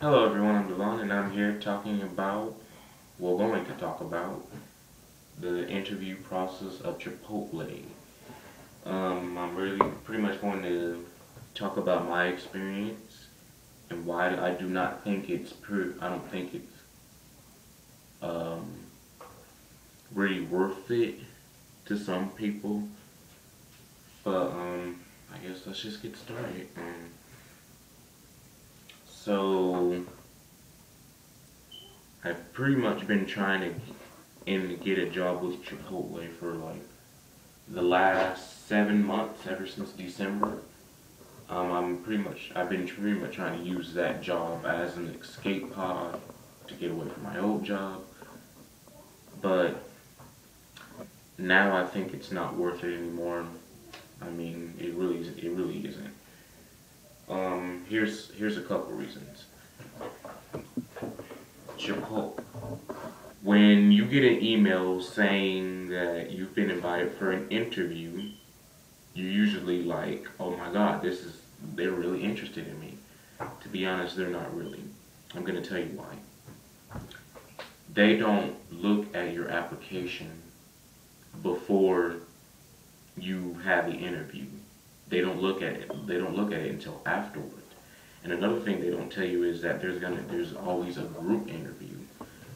Hello everyone, I'm Devon and I'm here talking about, we're going to talk about the interview process of Chipotle. I'm really pretty much going to talk about my experience and why I do not think I don't think it's um, really worth it to some people. But I guess let's just get started. So I've pretty much been trying to get a job with Chipotle for like the last 7 months, ever since December. I've been pretty much trying to use that job as an escape pod to get away from my old job. But now I think it's not worth it anymore. I mean, it really isn't. Here's a couple reasons. Chipotle. When you get an email saying that you've been invited for an interview, you usually like, oh my God, they're really interested in me. To be honest, they're not really. I'm gonna tell you why. They don't look at your application before you have the interview. They don't look at it. They don't look at it until afterward. And another thing they don't tell you is that there's always a group interview.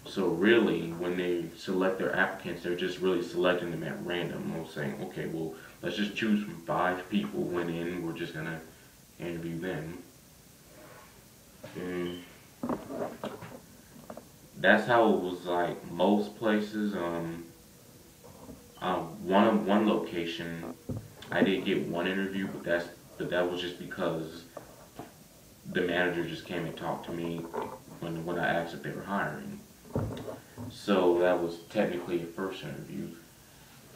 So really, when they select their applicants, they're just really selecting them at random. Or saying, okay, well, let's just choose from 5 people went in. We're just gonna interview them. And that's how it was like most places. One location, I did get one interview, but that was just because the manager just came and talked to me when I asked if they were hiring. So that was technically a first interview.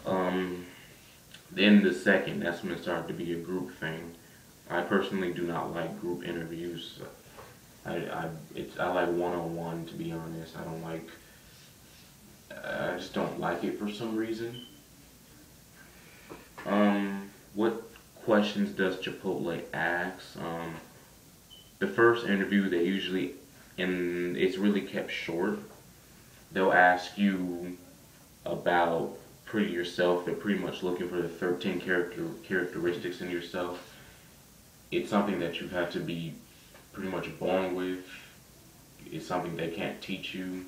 Um, then the second, that's when it started to be a group thing. I personally do not like group interviews. I like one-on-one, to be honest. I just don't like it for some reason. What questions does Chipotle ask? The first interview they usually, and it's really kept short. They'll ask you about pretty yourself. They're pretty much looking for the 13 characteristics in yourself. It's something that you have to be pretty much born with. It's something they can't teach you.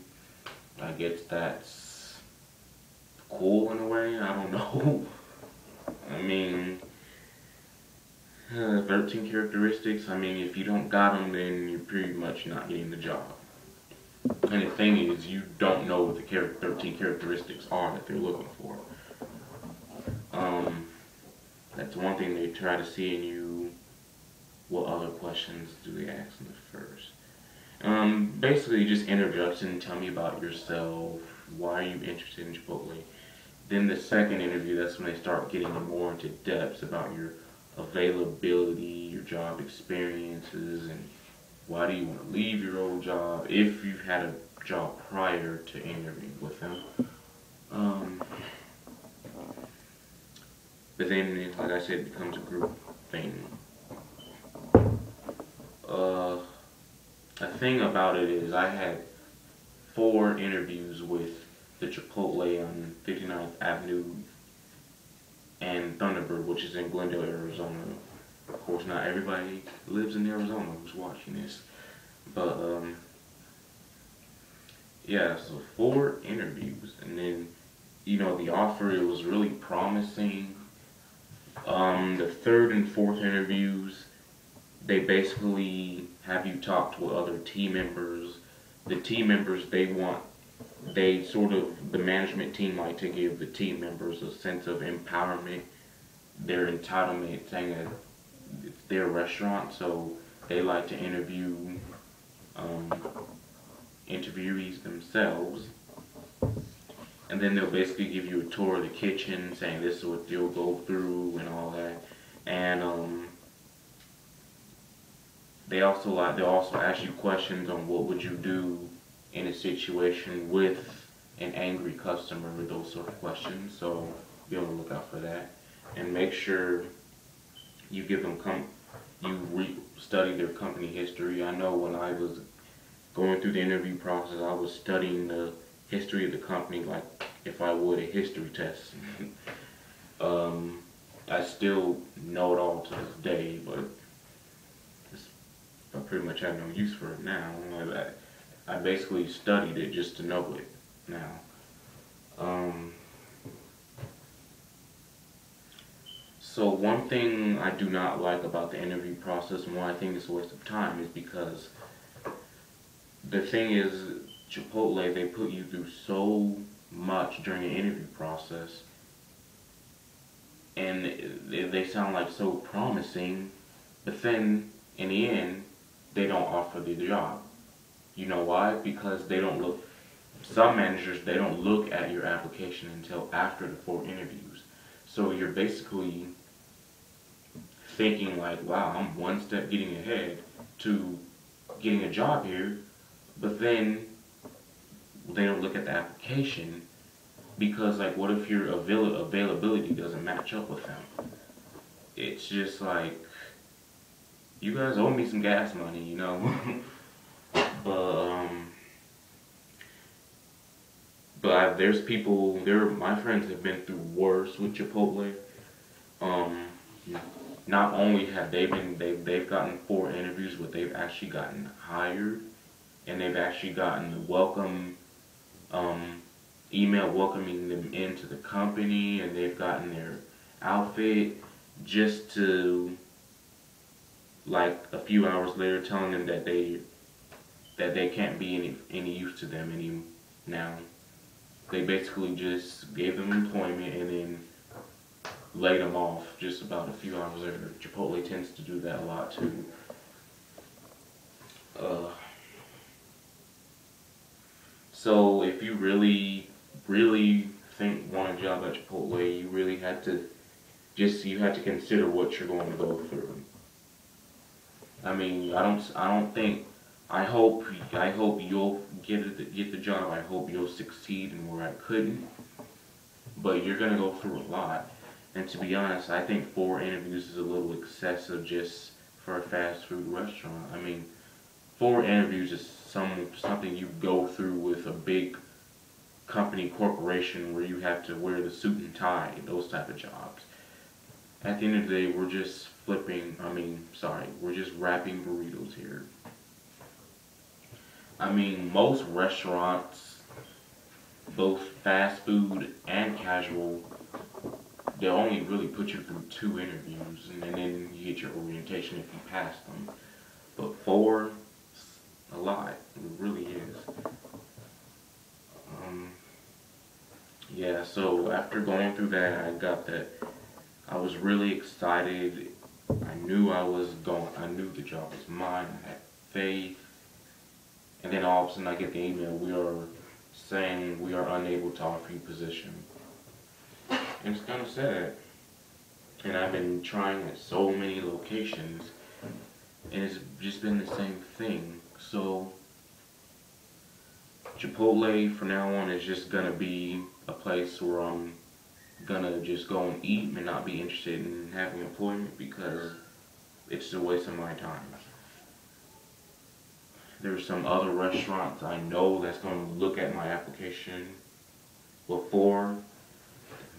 I guess that's cool in a way. I don't know. I mean, 13 characteristics. I mean, if you don't got them, then you're pretty much not getting the job. And the thing is, you don't know what the 13 characteristics are that they're looking for. Um, that's one thing they try to see in you. What other questions do they ask in the first? Basically just introduction, tell me about yourself, why are you interested in Chipotle? Then the second interview, that's when they start getting more into depths about your availability, your job experiences, and why do you want to leave your old job if you've had a job prior to interviewing with them. Um, but then, like I said, it becomes a group thing. Uh, a thing about it is I had 4 interviews with the Chipotle on 59th Avenue and Thunderbird, which is in Glendale, Arizona. Of course, not everybody lives in Arizona who's watching this, but yeah, so 4 interviews, and then the offer, it was really promising. The third and fourth interviews, they basically have you talk to other team members. The team members, the management team like to give the team members a sense of empowerment, their entitlement, saying that it's their restaurant, so they like to um, interviewees themselves. And then they'll basically give you a tour of the kitchen, saying this is what you'll go through and all that. And they'll also ask you questions on what would you do in a situation with an angry customer, those sort of questions. So be on the lookout for that, and make sure you give them study their company history. I know when I was going through the interview process, I was studying the history of the company like if I would a history test. um, I still know it all to this day, but I pretty much have no use for it now. I basically studied it just to know it now. Um, so one thing I do not like about the interview process and why I think it's a waste of time is because the thing is, Chipotle, they put you through so much during the interview process, and they sound like so promising, but then in the end, they don't offer the job. You know why? Because they don't look, some managers, they don't look at your application until after the 4 interviews. So you're basically thinking like, wow, I'm one step getting ahead to getting a job here, but then they don't look at the application because like what if your availability doesn't match up with them? It's just like you guys owe me some gas money, you know. but there's people there. My friends have been through worse with Chipotle. Um, Not only have they've gotten 4 interviews, but they've actually gotten hired, and they've actually gotten the welcome um, email welcoming them into the company, and they've gotten their outfit just to like a few hours later telling them that they can't be any use to them any now. They basically just gave them employment and then laid them off just about a few hours later. Chipotle tends to do that a lot too. Uh, so if you really want a job at Chipotle, you really had to you had to consider what you're going to go through. I mean, I don't think, I hope you'll get the job. I hope you'll succeed in where I couldn't. But you're gonna go through a lot. And to be honest, I think 4 interviews is a little excessive just for a fast food restaurant. I mean, 4 interviews is something you go through with a big company corporation where you have to wear the suit and tie, those type of jobs. At the end of the day, we're just we're just wrapping burritos here. I mean, most restaurants, both fast food and casual, they only really put you through 2 interviews, and then you get your orientation if you pass them. But 4, a lot. It really is. Um, yeah, so after going through that, I got that. I was really excited. I knew the job was mine. I had faith. And then all of a sudden I get the email, we are saying we are unable to offer you position. And it's kind of sad. And I've been trying at so many locations, and it's just been the same thing. So Chipotle from now on is just gonna be a place where I'm gonna just go and eat and not be interested in having employment because it's a waste of my time. There's some other restaurants I know that's gonna look at my application before.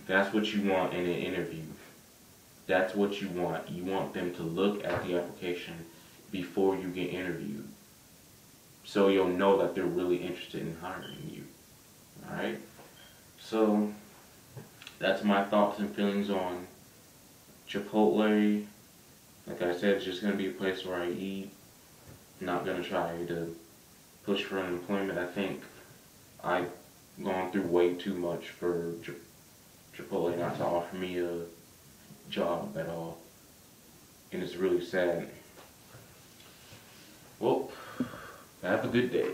That's what you want in an interview. That's what you want. You want them to look at the application before you get interviewed. So you'll know that they're really interested in hiring you. Alright? So that's my thoughts and feelings on Chipotle. Like I said, it's just going to be a place where I eat. I'm not going to try to push for unemployment. I think I've gone through way too much for Chipotle not to offer me a job at all. And it's really sad. Well, have a good day.